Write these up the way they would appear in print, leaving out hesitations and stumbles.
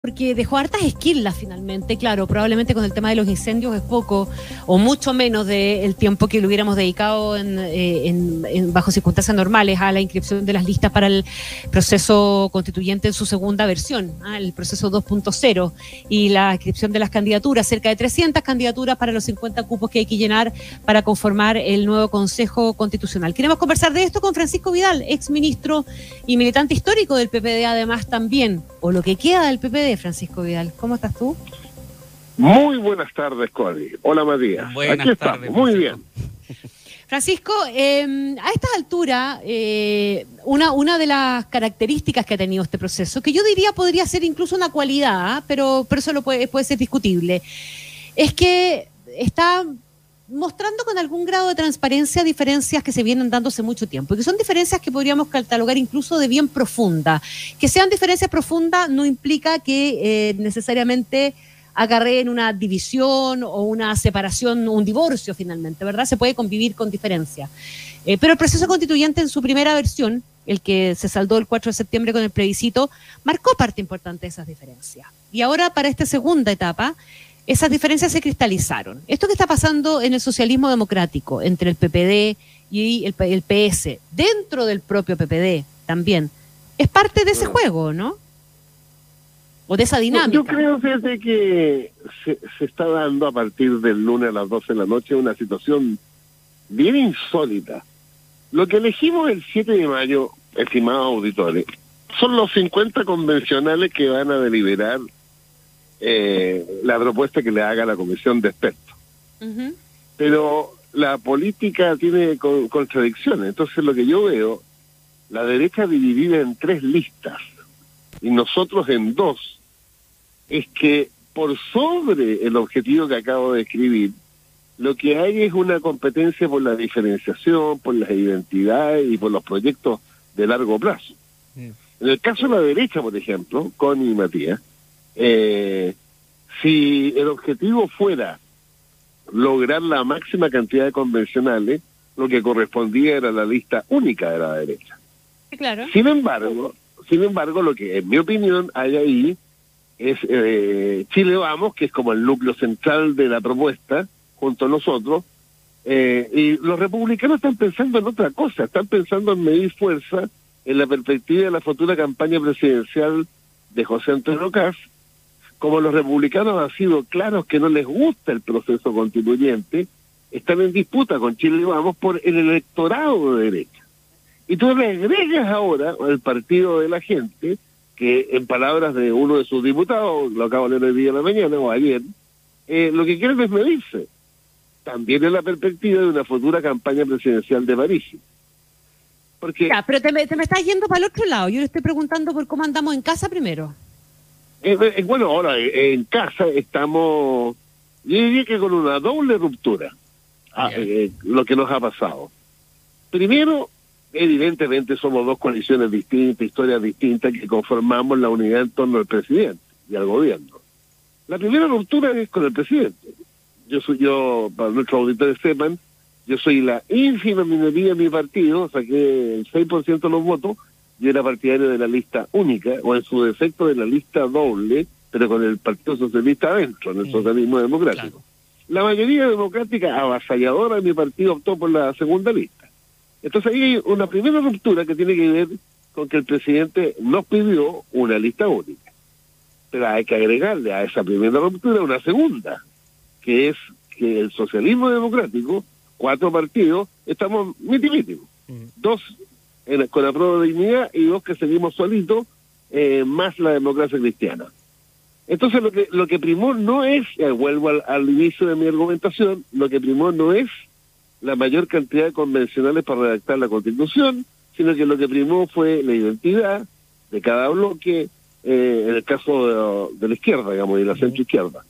porque dejó hartas esquirlas finalmente, claro, probablemente con el tema de los incendios es poco o mucho menos del tiempo que lo hubiéramos dedicado bajo circunstancias normales a la inscripción de las listas para el proceso constituyente en su segunda versión, el proceso 2.0 y la inscripción de las candidaturas, cerca de 300 candidaturas para los 50 cupos que hay que llenar para conformar el nuevo Consejo Constitucional. Queremos conversar de esto con Francisco Vidal, ex ministro y militante histórico del PPD, además también, o lo que queda del PPD. Francisco Vidal, ¿cómo estás tú? Muy buenas tardes, Cody. Hola, Matías. Buenas Aquí tardes, estamos, muy Francisco. bien. Francisco, a estas alturas, una de las características que ha tenido este proceso, que yo diría podría ser incluso una cualidad, pero eso puede ser discutible, es que está mostrando con algún grado de transparencia diferencias que se vienen dando hace mucho tiempo, y que son diferencias que podríamos catalogar incluso de bien profunda. Que sean diferencias profundas no implica que necesariamente acarreen una división o una separación, un divorcio finalmente, ¿verdad? Se puede convivir con diferencias. Pero el proceso constituyente en su primera versión, el que se saldó el 4 de septiembre con el plebiscito, marcó parte importante de esas diferencias. Y ahora, para esta segunda etapa, esas diferencias se cristalizaron. Esto que está pasando en el socialismo democrático, entre el PPD y el PS, dentro del propio PPD también, es parte de ese juego, ¿no? O de esa dinámica. Yo creo, fíjate, que se está dando a partir del lunes a las 12 de la noche una situación bien insólita. Lo que elegimos el 7 de mayo, estimados auditores, son los 50 convencionales que van a deliberar la propuesta que le haga la comisión de expertos. Uh-huh. Pero la política tiene contradicciones. Entonces lo que yo veo, la derecha dividida en 3 listas y nosotros en 2, es que por sobre el objetivo que acabo de escribir, lo que hay es una competencia por la diferenciación, por las identidades y por los proyectos de largo plazo. En el caso de la derecha, por ejemplo, Connie y Matías, si el objetivo fuera lograr la máxima cantidad de convencionales, lo que correspondía era la lista única de la derecha. Claro. Sin embargo, lo que en mi opinión hay ahí es Chile Vamos, que es como el núcleo central de la propuesta, junto a nosotros, y los republicanos están pensando en otra cosa, están pensando en medir fuerza en la perspectiva de la futura campaña presidencial de José Antonio Kast. Como los republicanos han sido claros que no les gusta el proceso constituyente, están en disputa con Chile Vamos por el electorado de derecha. Y tú le agregas ahora al partido de la gente, que en palabras de uno de sus diputados, lo acabo de leer hoy día en la mañana o ayer, lo que quieren es medirse, también en la perspectiva de una futura campaña presidencial de París. Porque Ya, pero te me estás yendo para el otro lado. Yo le estoy preguntando por cómo andamos en casa primero. Bueno, ahora en casa estamos, yo diría que con una doble ruptura, lo que nos ha pasado. Primero, evidentemente somos 2 coaliciones distintas, historias distintas, que conformamos la unidad en torno al presidente y al gobierno. La primera ruptura es con el presidente. Yo, para nuestros auditores sepan, yo soy la ínfima minoría de mi partido, saqué el 6% de los votos. Yo era partidario de la lista única, o en su defecto de la lista doble, pero con el Partido Socialista adentro, en el socialismo democrático. Claro. La mayoría democrática avasalladora de mi partido optó por la segunda lista. Entonces ahí hay una primera ruptura que tiene que ver con que el presidente nos pidió una lista única. Pero hay que agregarle a esa primera ruptura una segunda, que es que el socialismo democrático, 4 partidos, estamos miti-miti. 2 con la prueba de dignidad y 2 que seguimos solitos, más la democracia cristiana. Entonces lo que primó no es, vuelvo al inicio de mi argumentación, lo que primó no es la mayor cantidad de convencionales para redactar la Constitución, sino que lo que primó fue la identidad de cada bloque, en el caso de la izquierda, digamos, y de la centroizquierda.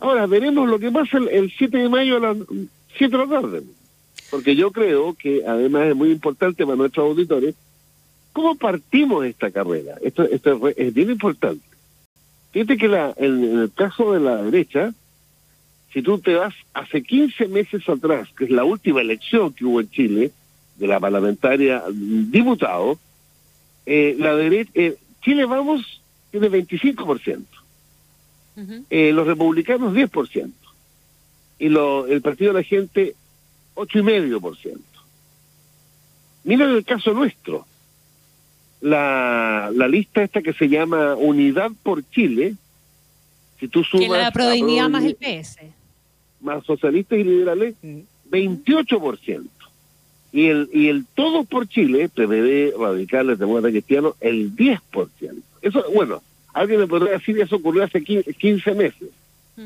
Ahora, veremos lo que pasa el 7 de mayo a las 7 de la tarde. Porque yo creo que además es muy importante para nuestros auditores cómo partimos esta carrera. Esto es bien importante. Fíjate que en el caso de la derecha, si tú te vas hace 15 meses atrás, que es la última elección que hubo en Chile, de la parlamentaria diputado, la derecha, Chile Vamos tiene 25%. Los republicanos 10%. Y el Partido de la Gente 8,5%. Mira el caso nuestro. La lista esta que se llama Unidad por Chile, si tú sumas... Que la Prodignidad más el PS. Más socialistas y liberales, 28%. Y el Todos por Chile, PPD, Radicales, Demócratas Cristianos, el 10%. Eso, bueno, alguien me podría decir que eso ocurrió hace 15 meses.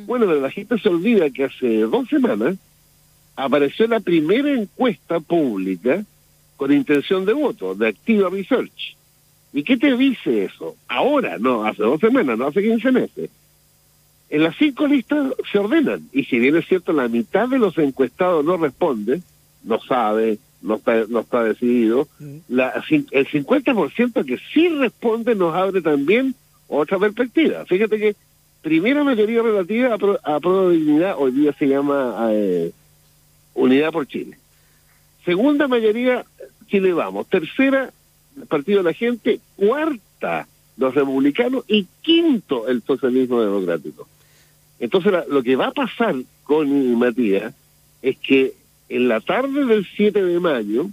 Bueno, pero la gente se olvida que hace 2 semanas apareció la primera encuesta pública con intención de voto, de Activa Research. ¿Y qué te dice eso? Ahora, no, hace 2 semanas, no hace 15 meses. En las 5 listas se ordenan, y si bien es cierto, la mitad de los encuestados no responde, no sabe, no está decidido, el 50% que sí responde nos abre también otra perspectiva. Fíjate que primera mayoría relativa a Prodignidad, hoy día se llama Unidad por Chile. Segunda mayoría, Chile Vamos. Tercera, Partido de la Gente. Cuarta, los republicanos. Y quinto, el socialismo democrático. Entonces, lo que va a pasar con Matías es que en la tarde del 7 de mayo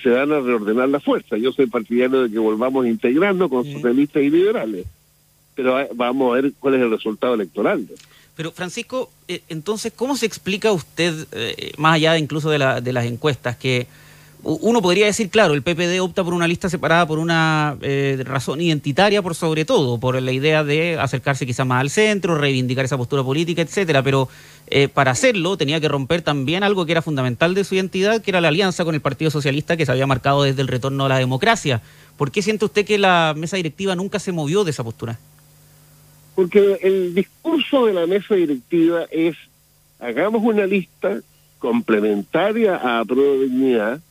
se van a reordenar las fuerzas. Yo soy partidario de que volvamos integrando con socialistas y liberales. Pero vamos a ver cuál es el resultado electoral. Pero, Francisco, entonces, ¿cómo se explica usted, más allá incluso de las encuestas, que uno podría decir, claro, el PPD opta por una lista separada por una razón identitaria, por sobre todo, por la idea de acercarse quizás más al centro, reivindicar esa postura política, etcétera, pero para hacerlo tenía que romper también algo que era fundamental de su identidad, que era la alianza con el Partido Socialista que se había marcado desde el retorno a la democracia. ¿Por qué siente usted que la mesa directiva nunca se movió de esa postura? Porque el discurso de la mesa directiva es: hagamos una lista complementaria a Prodignidad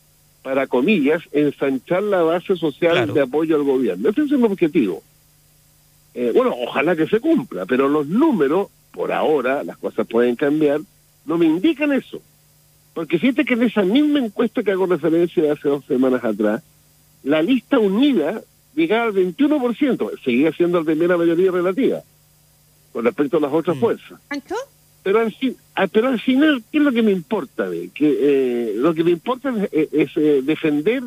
para, comillas, ensanchar la base social de apoyo al gobierno. Ese es el objetivo. Bueno, ojalá que se cumpla, pero los números, por ahora, las cosas pueden cambiar, no me indican eso. Porque fíjate que en esa misma encuesta que hago referencia de hace 2 semanas atrás, la lista unida llegaba al 21%, seguía siendo la primera mayoría relativa con respecto a las otras fuerzas. Pero al final, ¿qué es lo que me importa? Lo que me importa es defender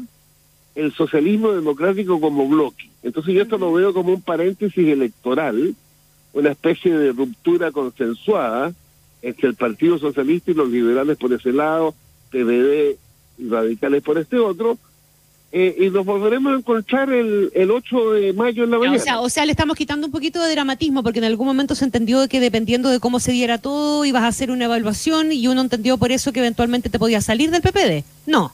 el socialismo democrático como bloque. Entonces yo esto lo veo como un paréntesis electoral, una especie de ruptura consensuada entre el Partido Socialista y los liberales por ese lado, PPD y radicales por este otro, y nos volveremos a encontrar el 8 de mayo en la mañana. O sea, le estamos quitando un poquito de dramatismo, porque en algún momento se entendió de que dependiendo de cómo se diera todo, ibas a hacer una evaluación, y uno entendió por eso que eventualmente te podías salir del PPD. No,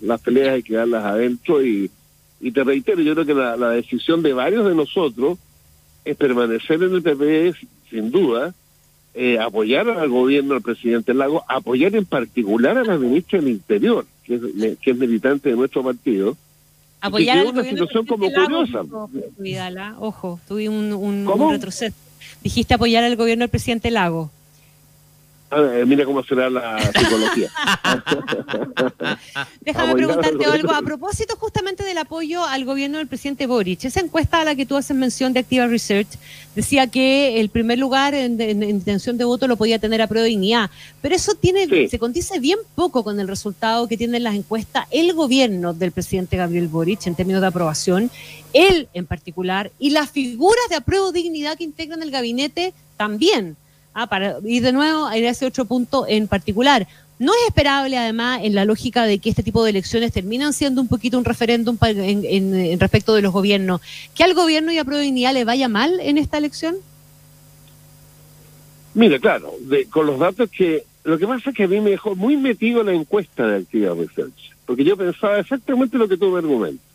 las peleas hay que darlas adentro, y te reitero, yo creo que la decisión de varios de nosotros es permanecer en el PPD, sin duda, apoyar al gobierno del presidente Lagos, apoyar en particular a la ministra del Interior, que es militante de nuestro partido. Apoyar al una situación como curiosa. Ojo, tuve un retroceso. Dijiste apoyar al gobierno del presidente Lagos. Mira cómo será la psicología. Déjame preguntarte algo a propósito justamente del apoyo al gobierno del presidente Boric. Esa encuesta a la que tú haces mención de Activa Research decía que el primer lugar en intención de voto lo podía tener a Prodignidad, pero eso se condice bien poco con el resultado que tienen las encuestas el gobierno del presidente Gabriel Boric en términos de aprobación, él en particular, y las figuras de Prodignidad que integran el gabinete también. Y de nuevo, en ese otro punto en particular, ¿no es esperable además en la lógica de que este tipo de elecciones terminan siendo un poquito un referéndum en respecto de los gobiernos, que al gobierno y a Prodignidad le vaya mal en esta elección? Mira, claro, con los datos lo que pasa es que a mí me dejó muy metido la encuesta de Activa Research, porque yo pensaba exactamente lo que tú me argumentas.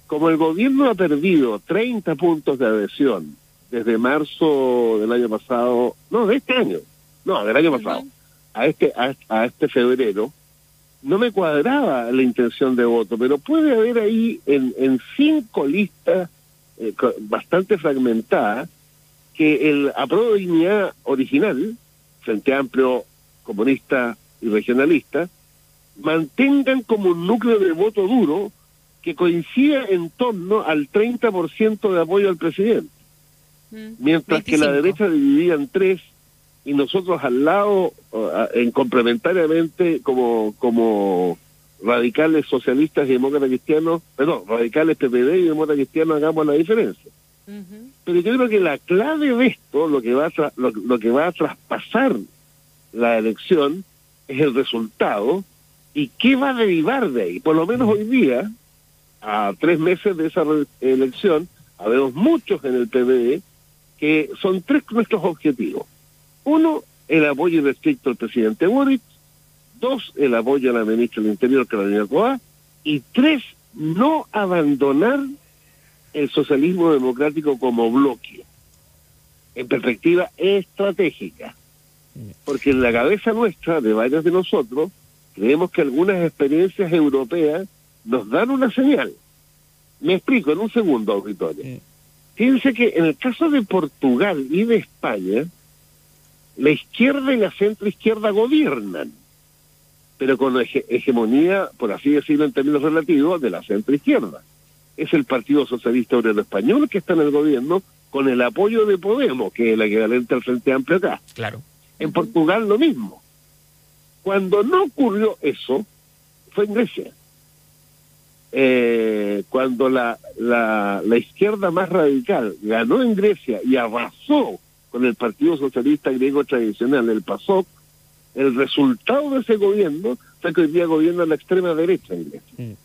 Como el gobierno ha perdido 30 puntos de adhesión desde marzo del año pasado, del año pasado, a este febrero, no me cuadraba la intención de voto, pero puede haber ahí en 5 listas bastante fragmentadas que el Prodignidad original, Frente Amplio, Comunista y Regionalista, mantengan como un núcleo de voto duro que coincida en torno al 30% de apoyo al presidente, mientras 25. Que la derecha dividía en 3 y nosotros al lado, en complementariamente como radicales socialistas y demócratas cristianos, radicales PPD y demócratas cristianos hagamos la diferencia. Pero yo creo que la clave de esto, lo que va a traspasar la elección, es el resultado y qué va a derivar de ahí. Por lo menos hoy día, a 3 meses de esa elección, habemos muchos en el PPD que son 3 nuestros objetivos. 1, el apoyo irrestricto al presidente Boric. 2, el apoyo a la ministra del Interior, Carolina Toá. Y 3, no abandonar el socialismo democrático como bloque, en perspectiva estratégica. Porque en la cabeza nuestra, de varios de nosotros, creemos que algunas experiencias europeas nos dan una señal. Me explico en un segundo, auditorio. Fíjense que en el caso de Portugal y de España, la izquierda y la centroizquierda gobiernan, pero con hegemonía, por así decirlo en términos relativos, de la centroizquierda. Es el Partido Socialista Obrero Español que está en el gobierno con el apoyo de Podemos, que es el equivalente al Frente Amplio acá. Claro. En Portugal lo mismo. Cuando no ocurrió eso, fue en Grecia. Cuando la izquierda más radical ganó en Grecia y arrasó con el Partido Socialista Griego Tradicional, el PASOK, el resultado de ese gobierno fue que hoy día gobierna la extrema derecha en Grecia.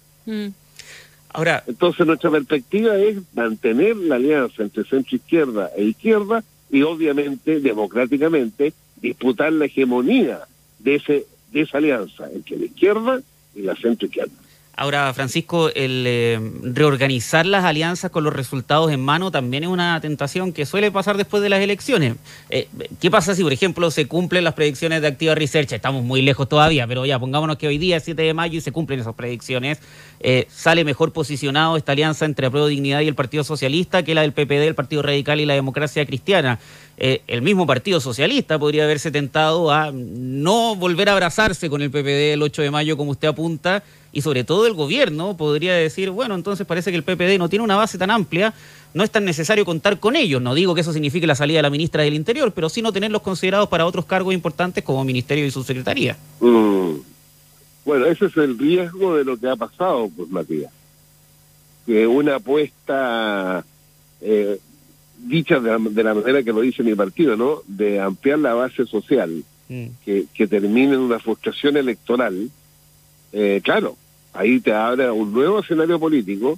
Ahora, entonces nuestra perspectiva es mantener la alianza entre centro izquierda e izquierda y obviamente democráticamente disputar la hegemonía de esa alianza entre la izquierda y la centro izquierda. Ahora, Francisco, el reorganizar las alianzas con los resultados en mano también es una tentación que suele pasar después de las elecciones. ¿Qué pasa si, por ejemplo, se cumplen las predicciones de Activa Research? Estamos muy lejos todavía, pero ya pongámonos que hoy día es 7 de mayo y se cumplen esas predicciones. ¿Sale mejor posicionado esta alianza entre Apruebo Dignidad y el Partido Socialista que la del PPD, el Partido Radical y la Democracia Cristiana? El mismo Partido Socialista podría haberse tentado a no volver a abrazarse con el PPD el 8 de mayo, como usted apunta, y sobre todo el gobierno podría decir, bueno, entonces parece que el PPD no tiene una base tan amplia, no es tan necesario contar con ellos. No digo que eso signifique la salida de la ministra del Interior, pero sí no tenerlos considerados para otros cargos importantes como ministerio y subsecretaría. Bueno, ese es el riesgo de lo que ha pasado, pues, Matías. Que una apuesta dicha de la manera que lo dice mi partido, ¿no? De ampliar la base social, que termine en una frustración electoral, claro, ahí te abre un nuevo escenario político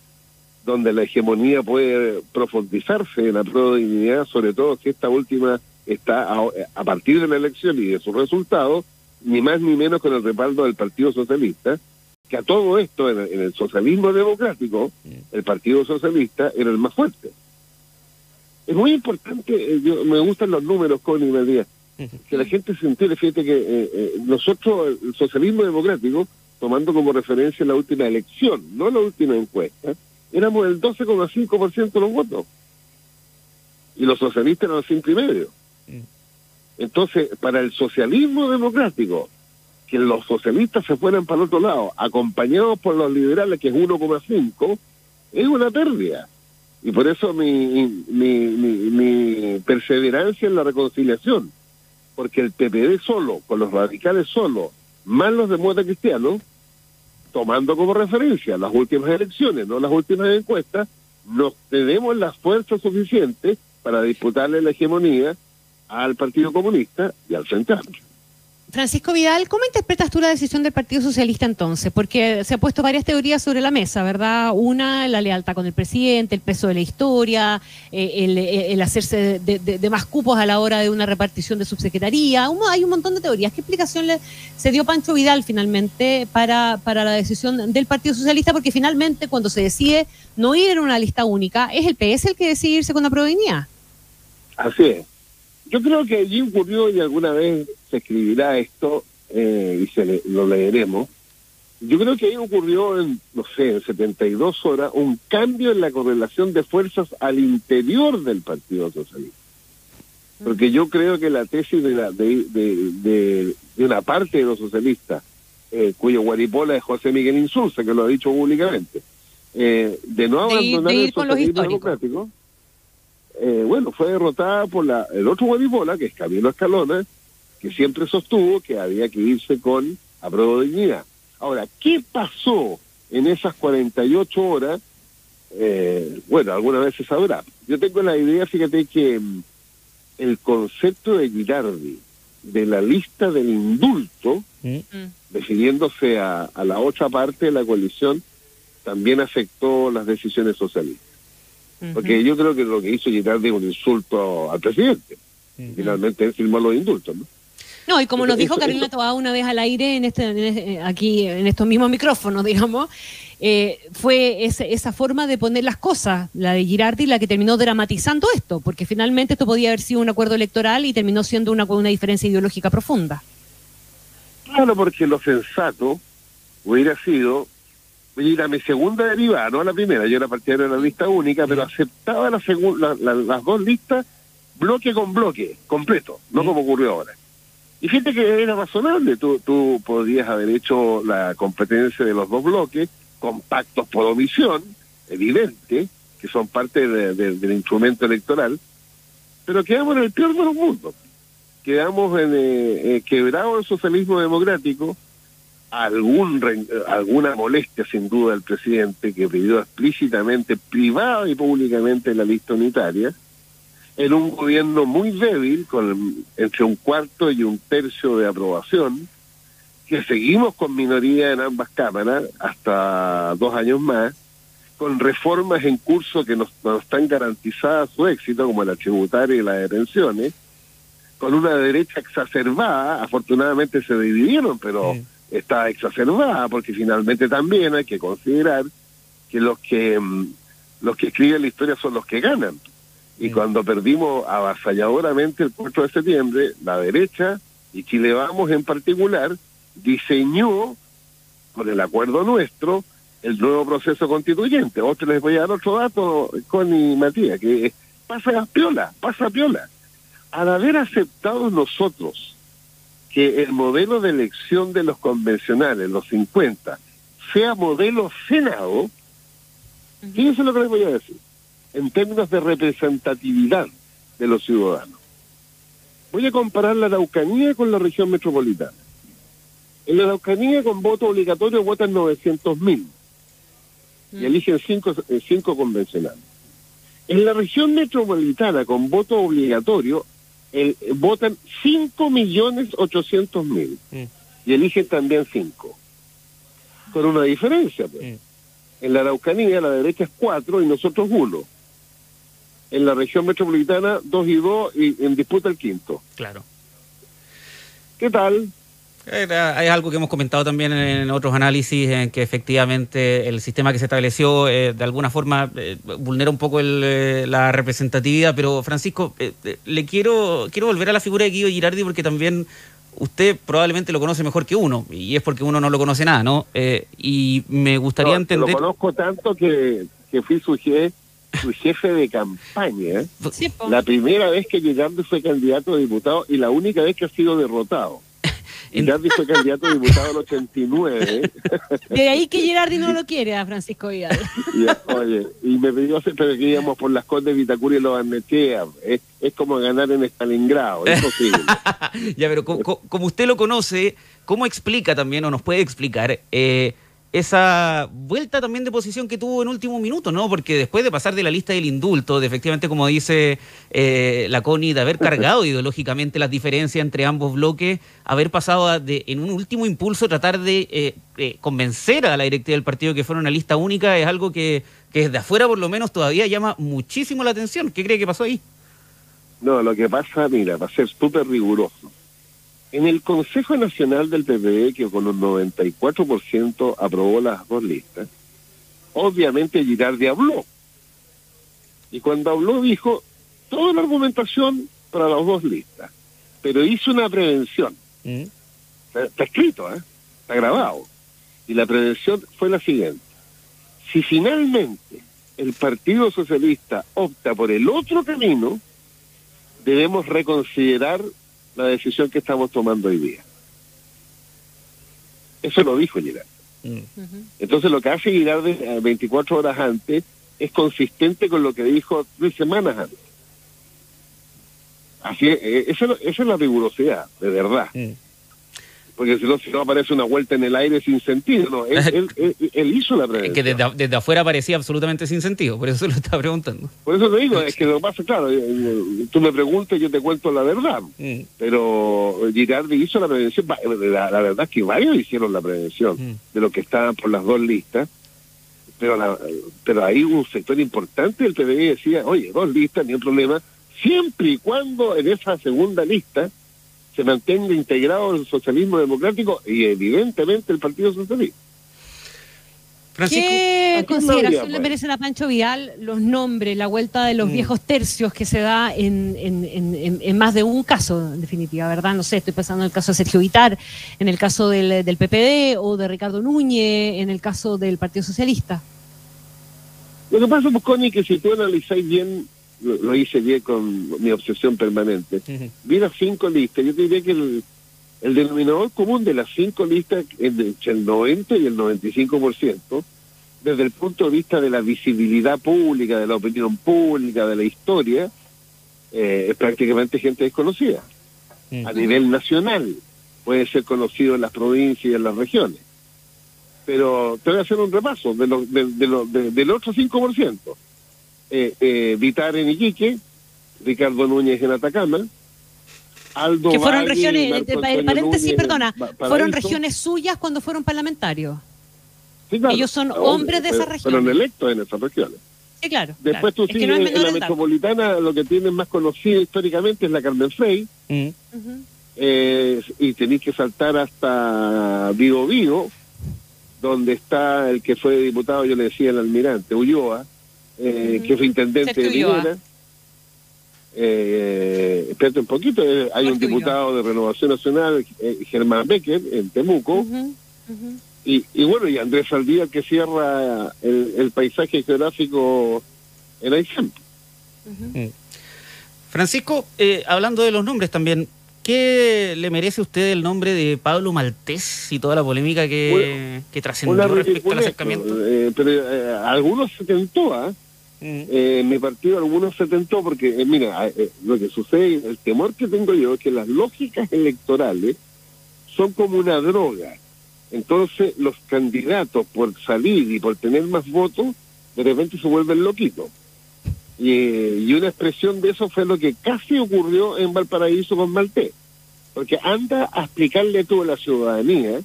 donde la hegemonía puede profundizarse en la Apruebo Dignidad, sobre todo si esta última está a partir de la elección y de sus resultados, ni más ni menos con el respaldo del Partido Socialista, que a todo esto, en el socialismo democrático, el Partido Socialista era el más fuerte. Es muy importante, me gustan los números, Connie Matías, que la gente se entere. Fíjate que nosotros, el socialismo democrático, tomando como referencia la última elección, no la última encuesta, éramos el 12,5% de los votos. Y los socialistas eran el 5,5%. Entonces, para el socialismo democrático, que los socialistas se fueran para el otro lado, acompañados por los liberales, que es 1,5%, es una pérdida. Y por eso mi perseverancia en la reconciliación, porque el PPD solo, con los radicales solo, más los demócratas cristianos, tomando como referencia las últimas elecciones, no las últimas encuestas, nos tenemos las fuerzas suficientes para disputarle la hegemonía al Partido Comunista y al Frente Amplio. Francisco Vidal, ¿cómo interpretas tú la decisión del Partido Socialista entonces? Porque se han puesto varias teorías sobre la mesa, ¿verdad? Una, la lealtad con el presidente, el peso de la historia, el hacerse de más cupos a la hora de una repartición de subsecretaría. Hay un montón de teorías. ¿Qué explicación se dio Pancho Vidal finalmente para la decisión del Partido Socialista? Porque finalmente cuando se decide no ir en una lista única, es el PS el que decide irse con la Apruebo Dignidad. Así es. Yo creo que allí ocurrió, y alguna vez se escribirá esto y lo leeremos. Yo creo que ahí ocurrió en 72 horas, un cambio en la correlación de fuerzas al interior del Partido Socialista. Porque yo creo que la tesis de una parte de los socialistas, cuyo guaripola es José Miguel Insulza, que lo ha dicho públicamente, de no abandonar ir el con los socialismo históricos. democrático, fue derrotada por el otro guaripola, que es Camilo Escalona, que siempre sostuvo que había que irse con apruebo de dignidad. Ahora, ¿qué pasó en esas 48 horas? Alguna vez se sabrá. Yo tengo la idea, fíjate, que el concepto de Girardi de la lista del indulto, refiriéndose a la otra parte de la coalición, también afectó las decisiones socialistas. Porque yo creo que lo que hizo Girardi es un insulto al presidente. Finalmente él firmó los indultos, ¿no? No, y como nos dijo Carolina Toá una vez al aire aquí en estos mismos micrófonos, digamos, fue esa forma de poner las cosas, la de Girardi, la que terminó dramatizando esto, porque finalmente esto podía haber sido un acuerdo electoral y terminó siendo una diferencia ideológica profunda. Claro, porque lo sensato hubiera sido ir a mi segunda derivada, no a la primera. Yo era partidario de la lista única, pero aceptaba las dos listas bloque con bloque, completo, no como ocurrió ahora. Y fíjate que era razonable, tú podrías haber hecho la competencia de los dos bloques con pactos por omisión, evidente, que son parte del instrumento electoral, pero quedamos en el peor de los mundos. Quedamos quebrados el socialismo democrático, alguna molestia sin duda del presidente, que pidió explícitamente, privada y públicamente, la lista unitaria, en un gobierno muy débil, con entre un cuarto y un tercio de aprobación, que seguimos con minoría en ambas cámaras hasta 2 años más, con reformas en curso que no están garantizadas su éxito, como la tributaria y la de pensiones, con una derecha exacerbada. Afortunadamente se dividieron, pero está exacerbada, porque finalmente también hay que considerar que los que escriben la historia son los que ganan. Y cuando perdimos avasalladoramente el 4 de septiembre, la derecha, y Chile Vamos en particular, diseñó, con el acuerdo nuestro, el nuevo proceso constituyente. Les voy a dar otro dato, Connie y Matías, que pasa piola. Al haber aceptado nosotros que el modelo de elección de los convencionales, los 50, sea modelo Senado, fíjense lo que les voy a decir, en términos de representatividad de los ciudadanos. Voy a comparar la Araucanía con la región metropolitana. En la Araucanía, con voto obligatorio, votan 900.000 y eligen 5 convencionales. En la región metropolitana, con voto obligatorio, votan 5.800.000 y eligen también 5. Con una diferencia, pues. En la Araucanía la derecha es 4 y nosotros 1. En la región metropolitana 2 y 2 y en disputa el 5. Claro. ¿Qué tal? Es algo que hemos comentado también en otros análisis, en que efectivamente el sistema que se estableció de alguna forma vulnera un poco la representatividad, pero Francisco, le quiero volver a la figura de Guido Girardi, porque también usted probablemente lo conoce mejor que uno, y es porque uno no lo conoce nada, ¿no? Y me gustaría entender... Lo conozco tanto que fui su jefe de campaña. Sí, la primera vez que Girardi fue candidato a diputado y la única vez que ha sido derrotado. Girardi fue candidato a diputado en 89. De ahí que Girardi no lo quiere a Francisco Vidal. Y me pidió hacer, pero que íbamos por las Condes, Vitacura y Lo Barnechea. Es como ganar en Stalingrado, es posible. Ya, pero como usted lo conoce, ¿cómo explica también, o nos puede explicar, esa vuelta también de posición que tuvo en último minuto, ¿no? Porque después de pasar de la lista del indulto, de efectivamente, como dice la Connie, de haber cargado ideológicamente las diferencias entre ambos bloques, haber pasado en un último impulso, tratar de convencer a la directiva del partido que fuera una lista única, es algo que desde afuera por lo menos todavía llama muchísimo la atención. ¿Qué cree que pasó ahí? No, lo que pasa, mira, va a ser súper riguroso. En el Consejo Nacional del PPD, que con un 94% aprobó las dos listas, obviamente Girardi habló. Y cuando habló dijo toda la argumentación para las dos listas, pero hizo una prevención. Está escrito, está grabado. Y la prevención fue la siguiente. Si finalmente el Partido Socialista opta por el otro camino, debemos reconsiderar la decisión que estamos tomando hoy día. Eso lo dijo Girardi. Entonces lo que hace Girardi 24 horas antes es consistente con lo que dijo 3 semanas antes. Así es, esa es la rigurosidad, de verdad. Porque si no aparece una vuelta en el aire sin sentido. No, él hizo la prevención. Que desde afuera parecía absolutamente sin sentido, por eso lo estaba preguntando. Por eso te digo, es que lo que pasa, claro, tú me preguntas y yo te cuento la verdad. Pero Girardi hizo la prevención. La verdad es que varios hicieron la prevención de los que estaban por las 2 listas. Pero ahí un sector importante del PPD decía, oye, 2 listas, ni un problema, siempre y cuando en esa segunda lista se mantenga integrado el socialismo democrático y evidentemente el Partido Socialista. Francisco, ¿qué consideración le merecen a Pancho Vidal los nombres, la vuelta de los viejos tercios que se da en más de un caso, en definitiva, ¿verdad? No sé, estoy pensando en el caso de Sergio Vitar, en el caso del PPD o de Ricardo Núñez, en el caso del Partido Socialista. Lo que pasa, pues, Connie, que si tú analizáis bien, lo hice bien con mi obsesión permanente, vi las 5 listas, yo te diría que el denominador común de las 5 listas es entre el 90 y el 95%, desde el punto de vista de la visibilidad pública, de la opinión pública, de la historia, es prácticamente gente desconocida. A nivel nacional, puede ser conocido en las provincias y en las regiones. Pero te voy a hacer un repaso del otro 5%. Vitar en Iquique, Ricardo Núñez en Atacama, Aldo que fueron Valle, regiones, paréntesis, Núñez, perdona, fueron Paraíso. regiones suyas cuando fueron parlamentarios. Sí, claro. Ellos son hombres de esas regiones. Fueron electos en esas regiones. Sí, claro. Después tú sigues en la metropolitana, lo que tienes más conocido históricamente es la Carmen Frey, y tenés que saltar hasta Vigo Vigo, donde está el que fue diputado, yo le decía el almirante, Ulloa, que fue intendente de Minera. Espérate un poquito, hay un diputado de Renovación Nacional, Germán Becker, en Temuco, y bueno, y Andrés Saldívar, que cierra el paisaje geográfico en Aysén. Francisco, hablando de los nombres también, ¿qué le merece a usted el nombre de Pablo Maltés y toda la polémica que trascendió respecto al acercamiento? Pero algunos se tentó, en mi partido algunos se tentó porque, mira, lo que sucede, el temor que tengo yo es que las lógicas electorales son como una droga. Entonces los candidatos, por salir y por tener más votos, de repente se vuelven loquitos. Y una expresión de eso fue lo que casi ocurrió en Valparaíso con Maltés. Porque anda a explicarle tú a la ciudadanía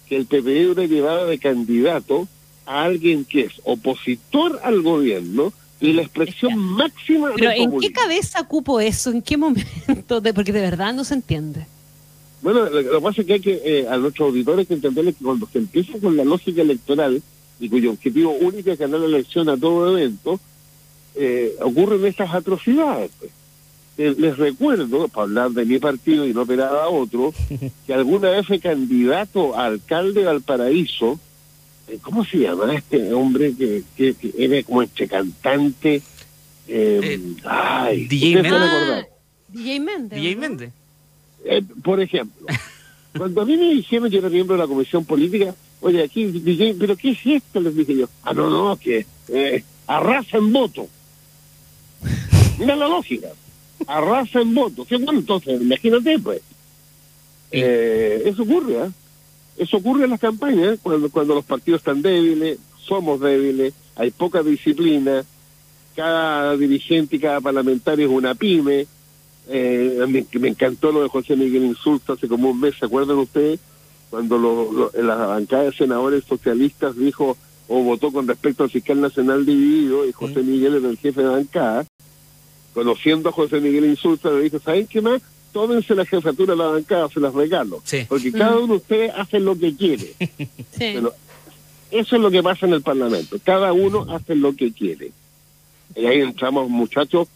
que el PPD hubiera llevado de candidato a alguien que es opositor al gobierno y la expresión máxima pero del ¿en populismo. qué cabeza cupo eso? ¿En qué momento? Porque de verdad no se entiende. Bueno, lo que pasa es que hay que a nuestros auditores que entenderles que cuando se empieza con la lógica electoral y cuyo objetivo único es ganar la elección a todo evento, ocurren estas atrocidades. Pues. Les recuerdo, para hablar de mi partido y no operar a otro, que alguna vez fue candidato a alcalde de Valparaíso. ¿Cómo se llama este hombre que era como este cantante? DJ Méndez. DJ Méndez. DJ Méndez. Por ejemplo, cuando a mí me dijeron, yo era miembro de la comisión política, oye, aquí, DJ, ¿pero qué es esto? Les dije yo, no, que arrasa en voto. Mira la lógica, arrasa en voto. ¿Qué bueno? Entonces, imagínate, pues. Eso ocurre, Eso ocurre en las campañas, cuando los partidos están débiles, somos débiles, hay poca disciplina, cada dirigente y cada parlamentario es una pyme. Me encantó lo de José Miguel Insulza hace como un mes, ¿se acuerdan ustedes? Cuando la bancada de senadores socialistas dijo o votó con respecto al fiscal nacional dividido y José Miguel era el jefe de bancada, conociendo a José Miguel Insulza le dijo, ¿saben qué más? Tómense la jefatura de la bancada, se las regalo, porque cada uno de ustedes hace lo que quiere. Bueno, eso es lo que pasa en el Parlamento, cada uno hace lo que quiere. Y ahí entramos, muchachos,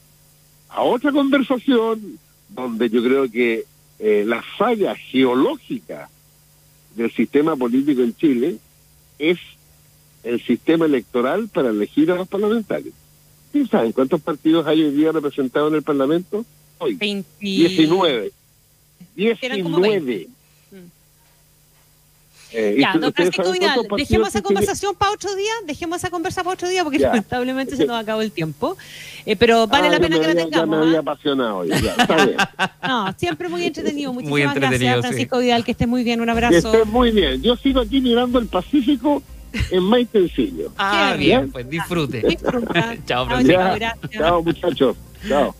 a otra conversación donde yo creo que la falla geológica del sistema político en Chile es el sistema electoral para elegir a los parlamentarios. ¿Sí saben cuántos partidos hay hoy día representados en el Parlamento? Hoy, 19. 19. Ya, don ustedes Francisco saben Vidal, cuántos partidos dejemos esa que tiene- conversación para otro día, dejemos esa conversa para otro día, porque Ya. lamentablemente se nos acabó el tiempo. Pero vale la pena que la Ya tengamos. me había ¿ah? apasionado. Ya, está bien. No, siempre muy entretenido. Muy Muchísimas entretenido, gracias, Francisco Vidal, que estés muy bien. Un Que abrazo. estés muy bien. Yo sigo aquí mirando el Pacífico en más intensillo. Ah, Qué bien, bien. pues disfrute. Disfruta. Chao, Francisco, Ya. gracias. Chao, muchachos. Chao.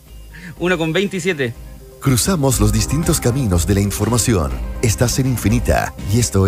1:27. Cruzamos los distintos caminos de la información. Estás en Infinita y esto es